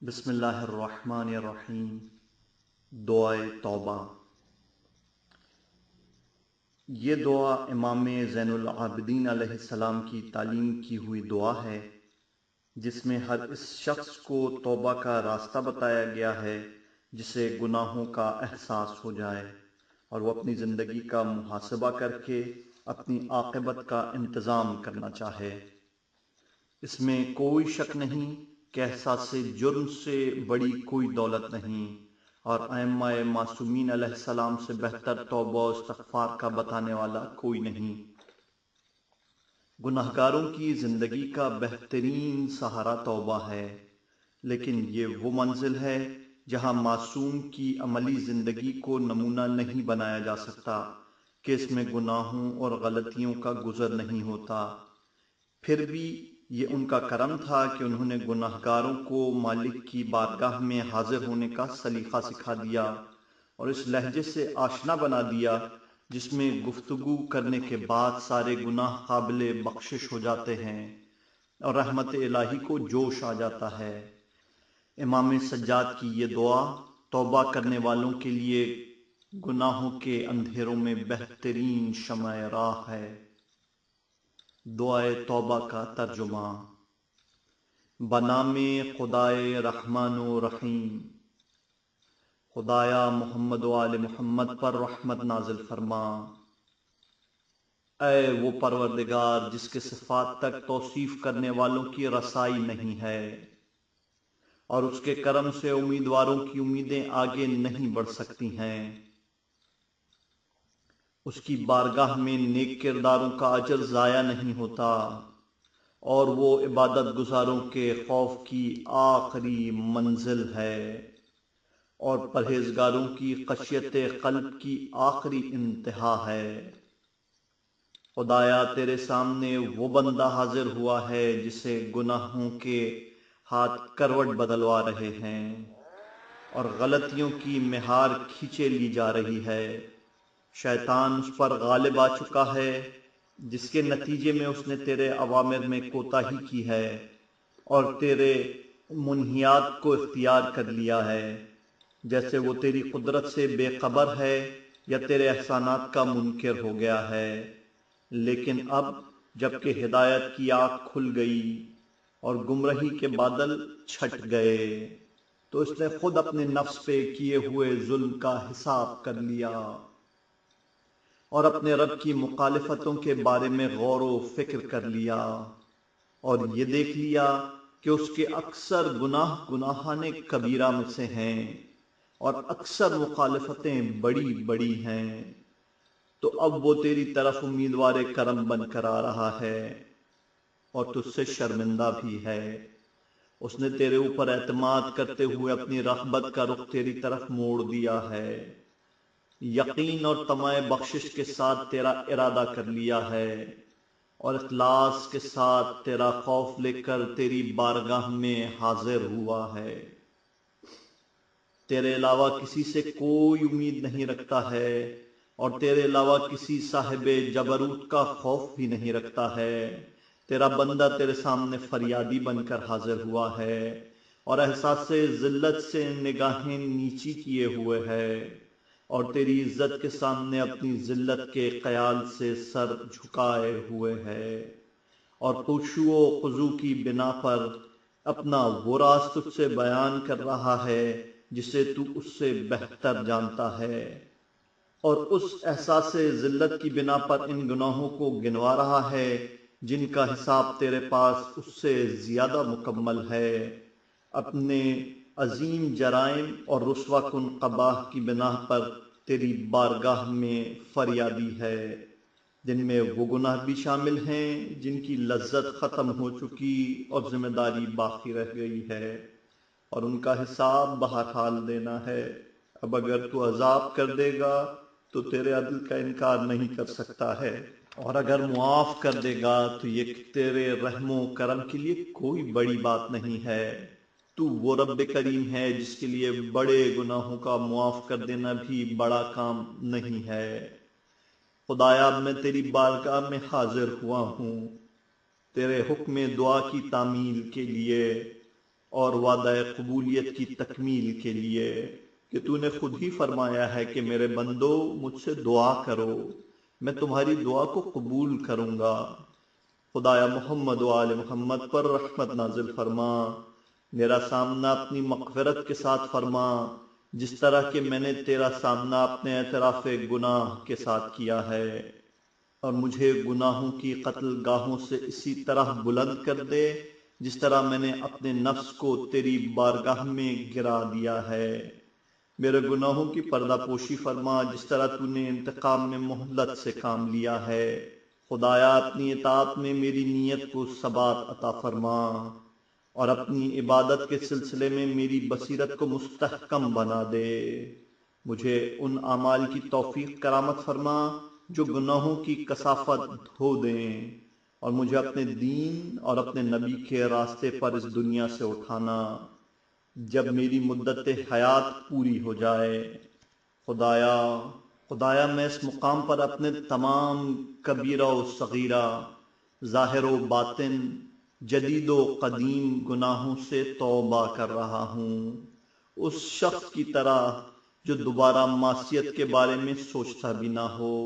بسم اللہ الرحمن الرحیم۔ دعائے توبہ۔ یہ دعا امام زین العابدین علیہ السلام کی تعلیم کی ہوئی دعا ہے، جس میں ہر اس شخص کو توبہ کا راستہ بتایا گیا ہے جسے گناہوں کا احساس ہو جائے اور وہ اپنی زندگی کا محاسبہ کر کے اپنی عاقبت کا انتظام کرنا چاہے۔ اس میں کوئی شک نہیں کہ احساس جرم سے بڑی کوئی دولت نہیں، اور ائمہ معصومین علیہ السلام سے بہتر توبہ و استغفار کا بتانے والا کوئی نہیں۔ گناہگاروں کی زندگی کا بہترین سہارا توبہ ہے، لیکن یہ وہ منزل ہے جہاں معصوم کی عملی زندگی کو نمونہ نہیں بنایا جا سکتا کہ اس میں گناہوں اور غلطیوں کا گزر نہیں ہوتا۔ پھر بھی یہ ان کا کرم تھا کہ انہوں نے گناہگاروں کو مالک کی بارگاہ میں حاضر ہونے کا سلیقہ سکھا دیا اور اس لہجے سے آشنا بنا دیا جس میں گفتگو کرنے کے بعد سارے گناہ قابل بخشش ہو جاتے ہیں اور رحمت الہی کو جوش آ جاتا ہے۔ امام سجاد کی یہ دعا توبہ کرنے والوں کے لیے گناہوں کے اندھیروں میں بہترین شمع راہ ہے۔ دعائے توبہ کا ترجمہ۔ بنام خدائے رحمان و رحیم۔ خدایا محمد و آل محمد پر رحمت نازل فرما۔ اے وہ پروردگار جس کے صفات تک توصیف کرنے والوں کی رسائی نہیں ہے، اور اس کے کرم سے امیدواروں کی امیدیں آگے نہیں بڑھ سکتی ہیں۔ اس کی بارگاہ میں نیک کرداروں کا اجر ضائع نہیں ہوتا، اور وہ عبادت گزاروں کے خوف کی آخری منزل ہے اور پرہیزگاروں کی خشیت قلب کی آخری انتہا ہے۔ خدایا تیرے سامنے وہ بندہ حاضر ہوا ہے جسے گناہوں کے ہاتھ کروٹ بدلوا رہے ہیں اور غلطیوں کی مہار کھینچے لی جا رہی ہے۔ شیطان اس پر غالب آ چکا ہے، جس کے نتیجے میں اس نے تیرے اوامر میں کوتاہی کی ہے اور تیرے منہیات کو اختیار کر لیا ہے، جیسے وہ تیری قدرت سے بے خبر ہے یا تیرے احسانات کا منکر ہو گیا ہے۔ لیکن اب جب کہ ہدایت کی آنکھ کھل گئی اور گمراہی کے بادل چھٹ گئے، تو اس نے خود اپنے نفس پہ کیے ہوئے ظلم کا حساب کر لیا اور اپنے رب کی مخالفتوں کے بارے میں غور و فکر کر لیا، اور یہ دیکھ لیا کہ اس کے اکثر گناہان کبیرہ میں سے ہیں اور اکثر مخالفتیں بڑی بڑی ہیں۔ تو اب وہ تیری طرف امیدوار کرم بن کر آ رہا ہے اور تجھ سے شرمندہ بھی ہے۔ اس نے تیرے اوپر اعتماد کرتے ہوئے اپنی رغبت کا رخ تیری طرف موڑ دیا ہے، یقین اور طمع بخشش کے ساتھ تیرا ارادہ کر لیا ہے اور اخلاص کے ساتھ تیرا خوف لے کر تیری بارگاہ میں حاضر ہوا ہے۔ تیرے علاوہ کسی سے کوئی امید نہیں رکھتا ہے اور تیرے علاوہ کسی صاحب جبروت کا خوف بھی نہیں رکھتا ہے۔ تیرا بندہ تیرے سامنے فریادی بن کر حاضر ہوا ہے اور احساس ذلت سے نگاہیں نیچی کیے ہوئے ہے، اور تیری عزت کے سامنے اپنی ذلت کے خیال سے سر جھکائے ہوئے ہے، اور خشوع و خضوع کی بنا پر اپنا وہ راز تجھ سے بیان کر رہا ہے جسے تو اس سے بہتر جانتا ہے، اور اس احساس ذلت کی بنا پر ان گناہوں کو گنوا رہا ہے جن کا حساب تیرے پاس اس سے زیادہ مکمل ہے۔ اپنے عظیم جرائم اور رسوا کن قباح کی بنا پر تیری بارگاہ میں فریادی ہے، جن میں وہ گناہ بھی شامل ہیں جن کی لذت ختم ہو چکی اور ذمہ داری باقی رہ گئی ہے، اور ان کا حساب بہرحال دینا ہے۔ اب اگر تو عذاب کر دے گا تو تیرے عدل کا انکار نہیں کر سکتا ہے، اور اگر معاف کر دے گا تو یہ تیرے رحم و کرم کے لیے کوئی بڑی بات نہیں ہے۔ تو وہ رب کریم ہے جس کے لیے بڑے گناہوں کا معاف کر دینا بھی بڑا کام نہیں ہے۔ خدایا اب میں تیری بارگاہ میں حاضر ہوا ہوں تیرے حکم دعا کی تعمیل کے لیے، اور وعدہ قبولیت کی تکمیل کے لیے کہ تو نے خود ہی فرمایا ہے کہ میرے بندو مجھ سے دعا کرو، میں تمہاری دعا کو قبول کروں گا۔ خدایا محمد و آل محمد پر رحمت نازل فرما، میرا سامنا اپنی مغفرت کے ساتھ فرما، جس طرح کہ میں نے تیرا سامنا اپنے اعتراف گناہ کے ساتھ کیا ہے، اور مجھے گناہوں کی قتل گاہوں سے اسی طرح بلند کر دے جس طرح میں نے اپنے نفس کو تیری بارگاہ میں گرا دیا ہے۔ میرے گناہوں کی پردہ پوشی فرما، جس طرح تو نے انتقام میں مہلت سے کام لیا ہے۔ خدایا اپنی اطاعت میں میری نیت کو ثبات عطا فرما، اور اپنی عبادت کے سلسلے میں میری بصیرت کو مستحکم بنا دے۔ مجھے ان اعمال کی توفیق کرامت فرما جو گناہوں کی کثافت دھو دیں، اور مجھے اپنے دین اور اپنے نبی کے راستے پر اس دنیا سے اٹھانا جب میری مدت حیات پوری ہو جائے۔ خدایا میں اس مقام پر اپنے تمام کبیرہ و صغیرہ، ظاہر و باطن، جدید و قدیم گناہوں سے توبہ کر رہا ہوں، اس شخص کی طرح جو دوبارہ معصیت کے بارے میں سوچتا بھی نہ ہو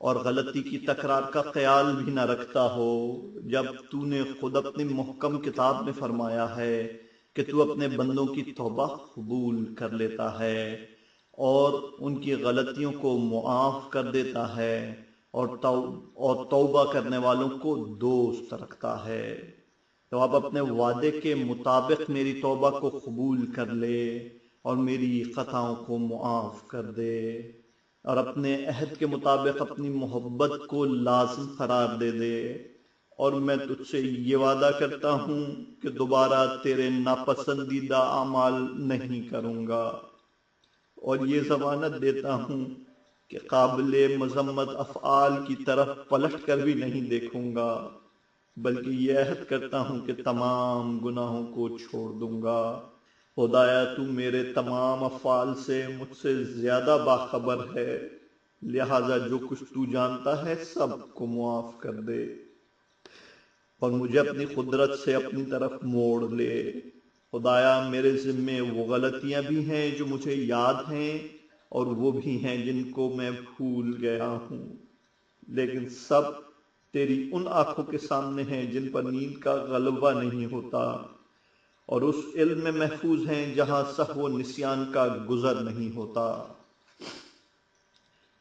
اور غلطی کی تکرار کا خیال بھی نہ رکھتا ہو، جب تو نے خود اپنی محکم کتاب میں فرمایا ہے کہ تو اپنے بندوں کی توبہ قبول کر لیتا ہے اور ان کی غلطیوں کو معاف کر دیتا ہے، اور توبہ کرنے والوں کو دوست رکھتا ہے۔ تو اب اپنے وعدے کے مطابق میری توبہ کو قبول کر لے اور میری خطاؤں کو معاف کر دے، اور اپنے عہد کے مطابق اپنی محبت کو لازم قرار دے دے، اور میں تجھ سے یہ وعدہ کرتا ہوں کہ دوبارہ تیرے ناپسندیدہ اعمال نہیں کروں گا، اور یہ ضمانت دیتا ہوں کہ قابل مذمت افعال کی طرف پلٹ کر بھی نہیں دیکھوں گا، بلکہ یہ عہد کرتا ہوں کہ تمام گناہوں کو چھوڑ دوں گا۔ خدایا تو میرے تمام افعال سے مجھ سے زیادہ باخبر ہے، لہذا جو کچھ تو جانتا ہے سب کو معاف کر دے، اور مجھے اپنی قدرت سے اپنی طرف موڑ لے۔ خدایا میرے ذمے وہ غلطیاں بھی ہیں جو مجھے یاد ہیں، اور وہ بھی ہیں جن کو میں بھول گیا ہوں، لیکن سب تیری ان آنکھوں کے سامنے ہیں جن پر نیند کا غلبہ نہیں ہوتا، اور اس علم میں محفوظ ہیں جہاں سہو و نسیان کا گزر نہیں ہوتا۔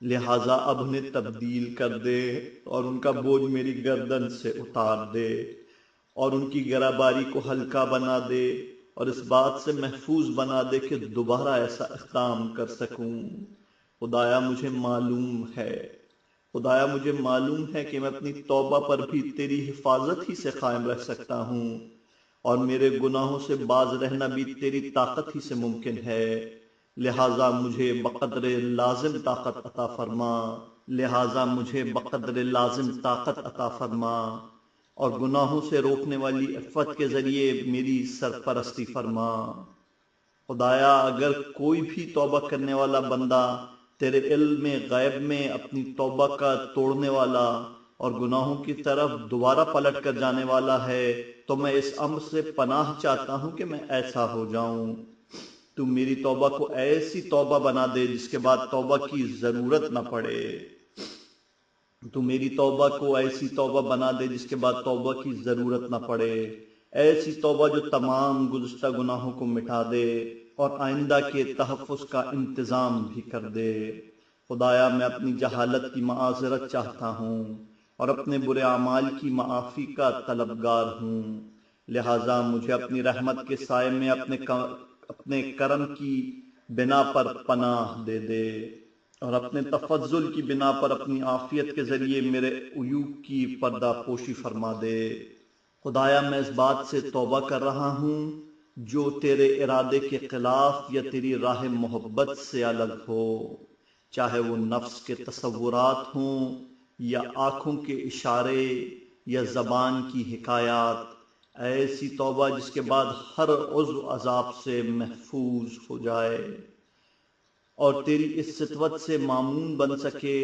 لہٰذا اب انہیں تبدیل کر دے اور ان کا بوجھ میری گردن سے اتار دے، اور ان کی گراباری کو ہلکا بنا دے، اور اس بات سے محفوظ بنا دے کہ دوبارہ ایسا اقدام کر سکوں۔ خدایا مجھے معلوم ہے کہ میں اپنی توبہ پر بھی تیری حفاظت ہی سے قائم رہ سکتا ہوں، اور میرے گناہوں سے باز رہنا بھی تیری طاقت ہی سے ممکن ہے، لہٰذا مجھے بقدر لازم طاقت عطا فرما، اور گناہوں سے روکنے والی عفت کے ذریعے میری سرپرستی فرما۔ خدایا اگر کوئی بھی توبہ کرنے والا بندہ تیرے علم غیب میں اپنی توبہ کا توڑنے والا اور گناہوں کی طرف دوبارہ پلٹ کر جانے والا ہے، تو میں اس امر سے پناہ چاہتا ہوں کہ میں ایسا ہو جاؤں۔ تو میری توبہ کو ایسی توبہ بنا دے جس کے بعد توبہ کی ضرورت نہ پڑے۔ تو میری توبہ کو ایسی توبہ بنا دے جس کے بعد توبہ کی ضرورت نہ پڑے، ایسی توبہ جو تمام گزشتہ گناہوں کو مٹا دے اور آئندہ کے تحفظ کا انتظام بھی کر دے۔ خدایا میں اپنی جہالت کی معذرت چاہتا ہوں اور اپنے برے اعمال کی معافی کا طلبگار ہوں، لہٰذا مجھے اپنی رحمت کے سائے میں اپنے کرم کی بنا پر پناہ دے دے، اور اپنے تفضل کی بنا پر اپنی عافیت کے ذریعے میرے عیوب کی پردہ پوشی فرما دے۔ خدایا میں اس بات سے توبہ کر رہا ہوں جو تیرے ارادے کے خلاف یا تیری راہ محبت سے الگ ہو، چاہے وہ نفس کے تصورات ہوں یا آنکھوں کے اشارے یا زبان کی حکایات، ایسی توبہ جس کے بعد ہر عضو عذاب سے محفوظ ہو جائے اور تیری اس سطوت سے مامون بن سکے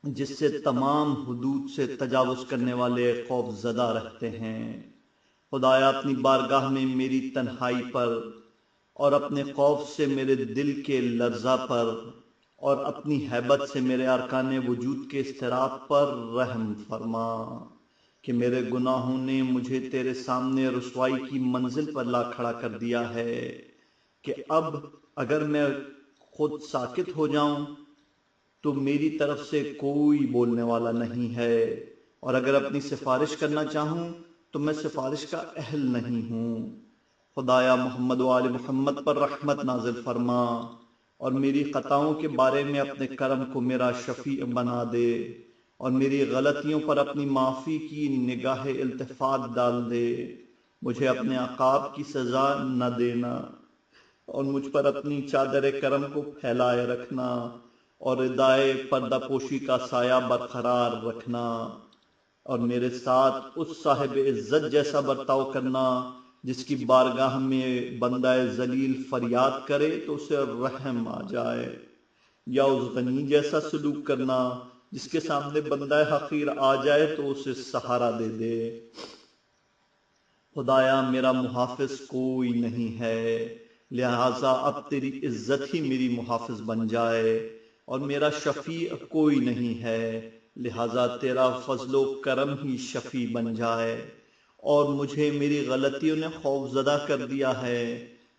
جس سے تمام حدود سے تجاوز کرنے والے خوف زدہ رہتے ہیں۔ خدایا اپنی بارگاہ میں میری تنہائی پر اور اپنے خوف سے میرے دل کے لرزہ پر اور اپنی ہیبت سے میرے ارکان وجود کے اضطراب پر رحم فرما کہ میرے گناہوں نے مجھے تیرے سامنے رسوائی کی منزل پر لا کھڑا کر دیا ہے کہ اب اگر میں خود ساکت ہو جاؤں تو میری طرف سے کوئی بولنے والا نہیں ہے، اور اگر اپنی سفارش کرنا چاہوں تو میں سفارش کا اہل نہیں ہوں۔ خدایا محمد و آل محمد پر رحمت نازل فرما اور میری خطاؤں کے بارے میں اپنے کرم کو میرا شفیع بنا دے، اور میری غلطیوں پر اپنی معافی کی نگاہ التفات ڈال دے۔ مجھے اپنے عقاب کی سزا نہ دینا اور مجھ پر اپنی چادر کرم کو پھیلائے رکھنا اور ردائے پردہ پوشی کا سایہ برقرار رکھنا، اور میرے ساتھ اس صاحب عزت جیسا برتاؤ کرنا جس کی بارگاہ میں بندہ ذلیل فریاد کرے تو اسے رحم آ جائے، یا اس غنی جیسا سلوک کرنا جس کے سامنے بندہ حقیر آ جائے تو اسے سہارا دے دے۔ خدایا میرا محافظ کوئی نہیں ہے، لہٰذا اب تیری عزت ہی میری محافظ بن جائے، اور میرا شفیع کوئی نہیں ہے، لہٰذا تیرا فضل و کرم ہی شفیع بن جائے، اور مجھے میری غلطیوں نے خوف زدہ کر دیا ہے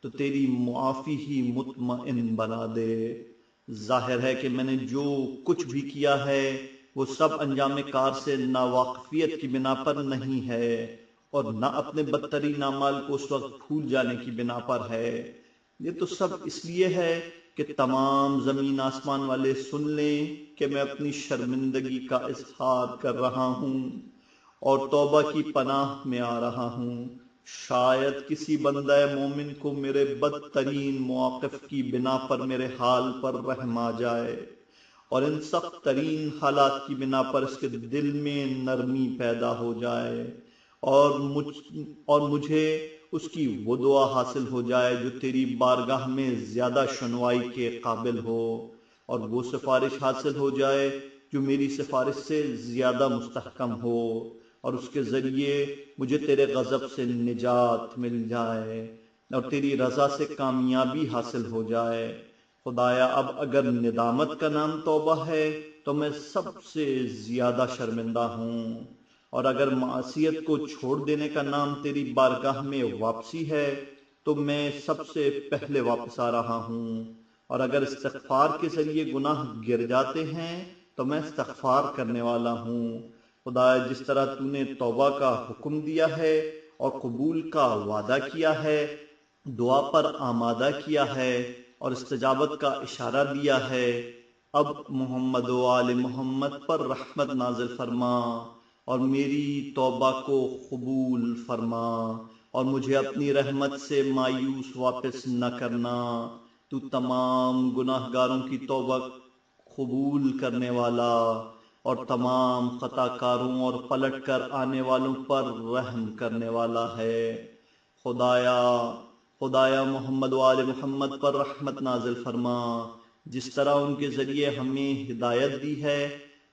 تو تیری معافی ہی مطمئن بنا دے۔ ظاہر ہے کہ میں نے جو کچھ بھی کیا ہے وہ سب انجام کار سے ناواقفیت کی بنا پر نہیں ہے، اور نہ اپنے بدترین اعمال کو اس وقت بھول جانے کی بنا پر ہے۔ یہ تو سب اس لیے ہے کہ تمام زمین آسمان والے سن لیں کہ میں اپنی شرمندگی کا اظہار کر رہا ہوں اور توبہ کی پناہ میں آ رہا ہوں۔ شاید کسی بندہ مومن کو میرے بدترین مواقف کی بنا پر میرے حال پر رحم آ جائے، اور ان سخت ترین حالات کی بنا پر اس کے دل میں نرمی پیدا ہو جائے، اور مجھے اس کی وہ دعا حاصل ہو جائے جو تیری بارگاہ میں زیادہ شنوائی کے قابل ہو، اور وہ سفارش حاصل ہو جائے جو میری سفارش سے زیادہ مستحکم ہو، اور اس کے ذریعے مجھے تیرے غضب سے نجات مل جائے اور تیری رضا سے کامیابی حاصل ہو جائے۔ خدایا اب اگر ندامت کا نام توبہ ہے تو میں سب سے زیادہ شرمندہ ہوں، اور اگر معصیت کو چھوڑ دینے کا نام تیری بارگاہ میں واپسی ہے تو میں سب سے پہلے واپس آ رہا ہوں، اور اگر استغفار کے ذریعے گناہ گر جاتے ہیں تو میں استغفار کرنے والا ہوں۔ خدایا جس طرح تو نے توبہ کا حکم دیا ہے اور قبول کا وعدہ کیا ہے، دعا پر آمادہ کیا ہے اور استجابت کا اشارہ دیا ہے، اب محمد و آل محمد پر رحمت نازل فرما اور میری توبہ کو قبول فرما، اور مجھے اپنی رحمت سے مایوس واپس نہ کرنا۔ تو تمام گناہ گاروں کی توبہ قبول کرنے والا اور تمام خطا کاروں اور پلٹ کر آنے والوں پر رحم کرنے والا ہے۔ خدایا محمد و آل محمد پر رحمت نازل فرما جس طرح ان کے ذریعے ہمیں ہدایت دی ہے۔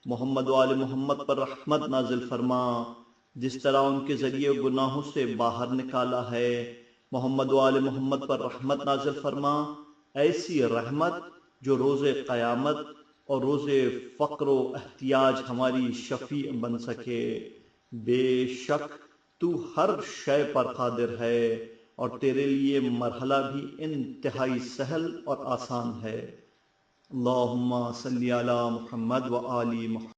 محمد و آل محمد پر رحمت نازل فرما جس طرح ان کے ذریعے گناہوں سے باہر نکالا ہے۔ محمد و آل محمد پر رحمت نازل فرما، ایسی رحمت جو روز قیامت اور روز فقر و احتیاج ہماری شفیع بن سکے۔ بے شک تو ہر شے پر قادر ہے اور تیرے لیے مرحلہ بھی انتہائی سہل اور آسان ہے۔ اللہم صلی علی محمد و آل محمد۔